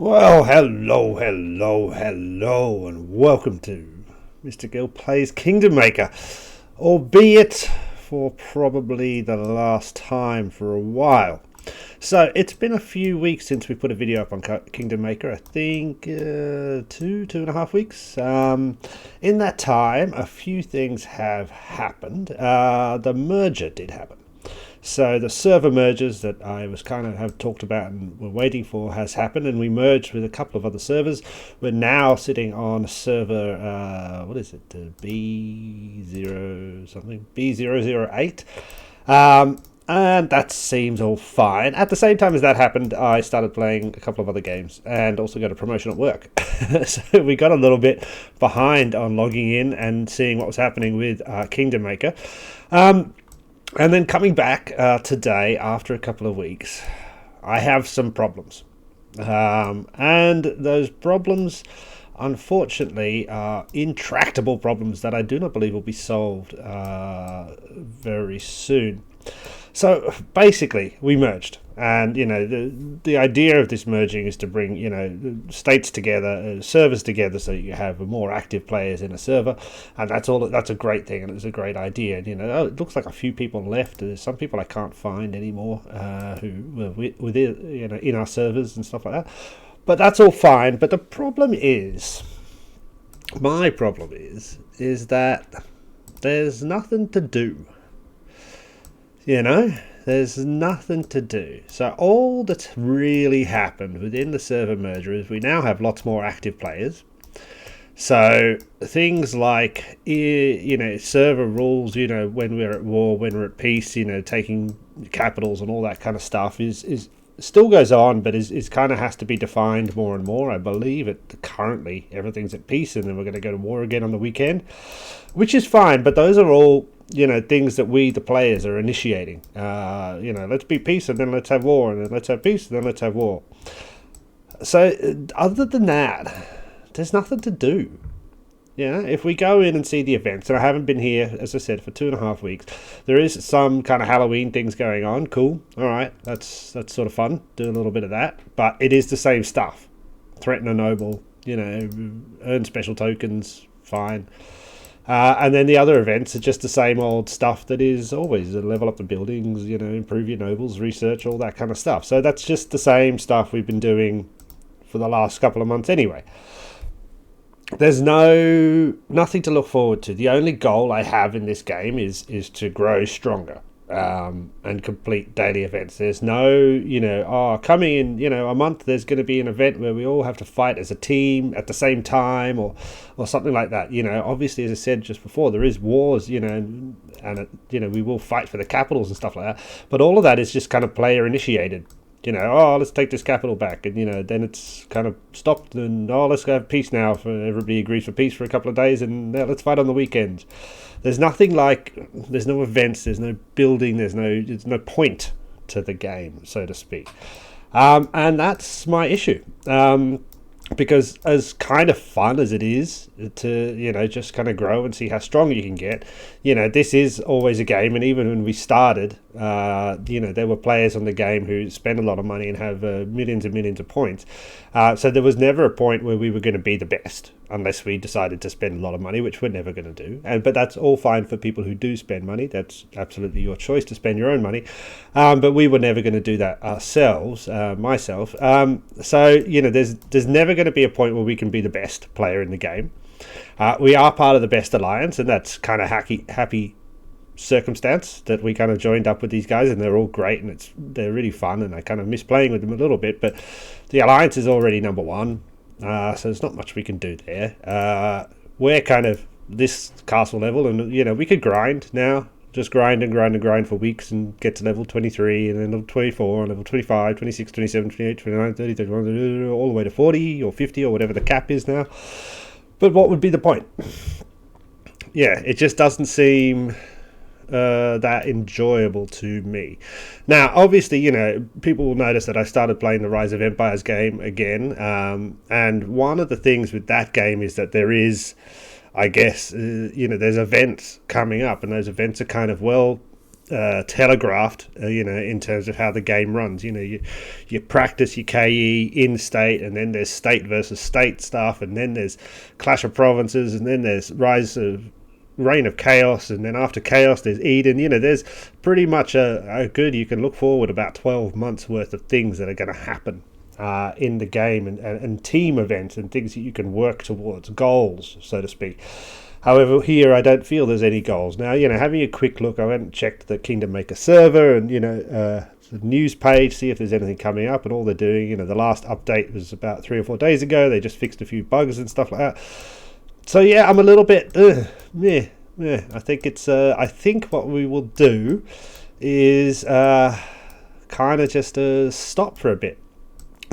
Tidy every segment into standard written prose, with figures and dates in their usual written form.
Well, hello, and welcome to mrgill Plays Kingdom Maker, albeit for probably the last time for a while. So it's been a few weeks since we put a video up on Kingdom Maker. I think two and a half weeks. In that time, a few things have happened. The merger did happen. So the server mergers that I was have talked about and were waiting for has happened, and we merged with a couple of other servers. We're now sitting on server, what is it, B0 something, B008, and that seems all fine. At the same time as that happened, I started playing a couple of other games and also got a promotion at work. So we got a little bit behind on logging in and seeing what was happening with Kingdom Maker. And then coming back today, after a couple of weeks, I have some problems. And those problems, unfortunately, are intractable problems that I do not believe will be solved very soon. So basically, we merged. And, the idea of this merging is to bring, states together, servers together, so you have more active players in a server. And that's a great thing, and it's a great idea. And, it looks like a few people left. There's some people I can't find anymore who were in our servers and stuff like that. But that's all fine. But the problem is, my problem is that there's nothing to do. There's nothing to do. So all that's really happened within the server merger is we now have lots more active players. So things like, server rules, when we're at war, when we're at peace, taking capitals and all that kind of stuff is still goes on, but is kind of has to be defined more and more. I believe currently everything's at peace, and then we're going to go to war again on the weekend, which is fine. But those are all things that we, the players, are initiating. Let's be peace and then let's have war, and then let's have peace and then let's have war. So other than that, there's nothing to do. If we go in and see the events, and I haven't been here, as I said, for 2.5 weeks, there is some kind of Halloween things going on. Cool. All right. That's sort of fun. Do a little bit of that. But it is the same stuff. Threaten a noble, earn special tokens. Fine. And then the other events are just the same old stuff that is always level up the buildings, improve your nobles, research, all that kind of stuff. So that's just the same stuff we've been doing for the last couple of months anyway. There's nothing to look forward to. The only goal I have in this game is to grow stronger and complete daily events. There's no, coming in, a month there's going to be an event where we all have to fight as a team at the same time or something like that. Obviously, as I said just before, there is wars, and we will fight for the capitals and stuff like that. But all of that is just kind of player initiated. Let's take this capital back, and then it's kind of stopped, and let's go have peace now. Everybody agrees for peace for a couple of days, and let's fight on the weekends. There's nothing there's no events, there's no building, there's no point to the game, so to speak, and that's my issue. Because as kind of fun as it is to, just kind of grow and see how strong you can get, this is always a game. And even when we started, there were players on the game who spend a lot of money and have millions and millions of points. So there was never a point where we were going to be the best unless we decided to spend a lot of money, which we're never going to do. But that's all fine for people who do spend money. That's absolutely your choice to spend your own money. But we were never going to do that ourselves, myself. So, there's never going to be a point where we can be the best player in the game. We are part of the best alliance, and that's kind of happy circumstance that we kind of joined up with these guys, and they're all great, and they're really fun, and I kind of miss playing with them a little bit, but the alliance is already number one, so there's not much we can do there. We're kind of this castle level, and we could grind now, just grind for weeks and get to level 23 and then level 24 and level 25, 26, 27, 28, 29, 30, 31, all the way to 40 or 50 or whatever the cap is now. But what would be the point? It just doesn't seem that enjoyable to me. Now, obviously, people will notice that I started playing the Rise of Empires game again, and one of the things with that game is that there is, I guess, there's events coming up, and those events are kind of, telegraphed, in terms of how the game runs. You practice your KE in state, and then there's state versus state stuff, and then there's Clash of Provinces, and then there's Reign of Chaos, and then after Chaos there's Eden. There's pretty much you can look forward about 12 months worth of things that are going to happen in the game, and team events and things that you can work towards, goals, so to speak. However, here I don't feel there's any goals. Now, having a quick look, I went and checked the Kingdom Maker server and, the news page, see if there's anything coming up, and all they're doing, the last update was about 3 or 4 days ago. They just fixed a few bugs and stuff like that. So, yeah, I'm a little bit, I think what we will do is kind of just stop for a bit.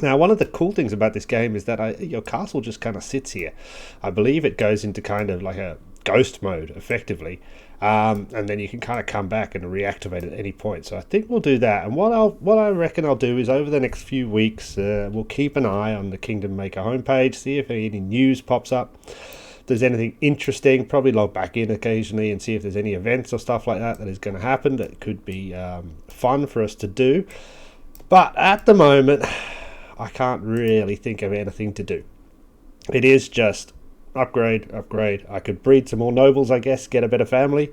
Now, one of the cool things about this game is that your castle just kind of sits here. I believe it goes into kind of like a ghost mode, effectively, and then you can kind of come back and reactivate at any point. So I think we'll do that. And what I reckon I'll do is over the next few weeks, we'll keep an eye on the Kingdom Maker homepage, see if any news pops up. If there's anything interesting, probably log back in occasionally and see if there's any events or stuff like that is going to happen that could be fun for us to do. But at the moment, I can't really think of anything to do. It is just upgrade. I could breed some more nobles, I guess, get a better family.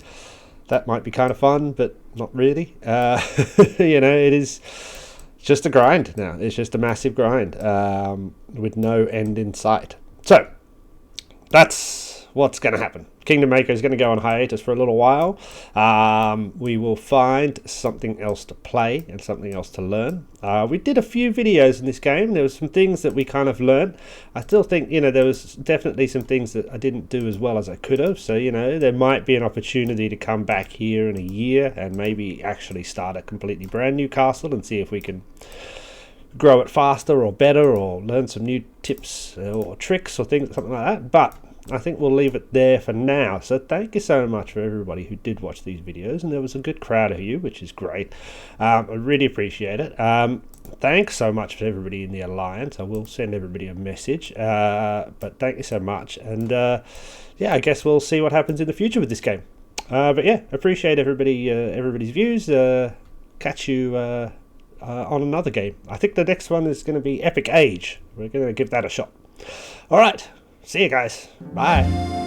That might be kind of fun, but not really. It is just a grind now. It's just a massive grind with no end in sight. So that's what's going to happen. Kingdom Maker is going to go on hiatus for a little while. We will find something else to play and something else to learn. We did a few videos in this game. There was some things that we kind of learned. I still think, there was definitely some things that I didn't do as well as I could have. So, there might be an opportunity to come back here in a year and maybe actually start a completely brand new castle and see if we can grow it faster or better, or learn some new tips or tricks or things, something like that. But I think we'll leave it there for now. So thank you so much for everybody who did watch these videos, and there was a good crowd of you, which is great. I really appreciate it. Thanks so much for everybody in the Alliance. I will send everybody a message, but thank you so much. And I guess we'll see what happens in the future with this game. But yeah, appreciate everybody's views. Catch you on another game. I think the next one is going to be Epic Age. We're going to give that a shot. All right. See you guys. Bye.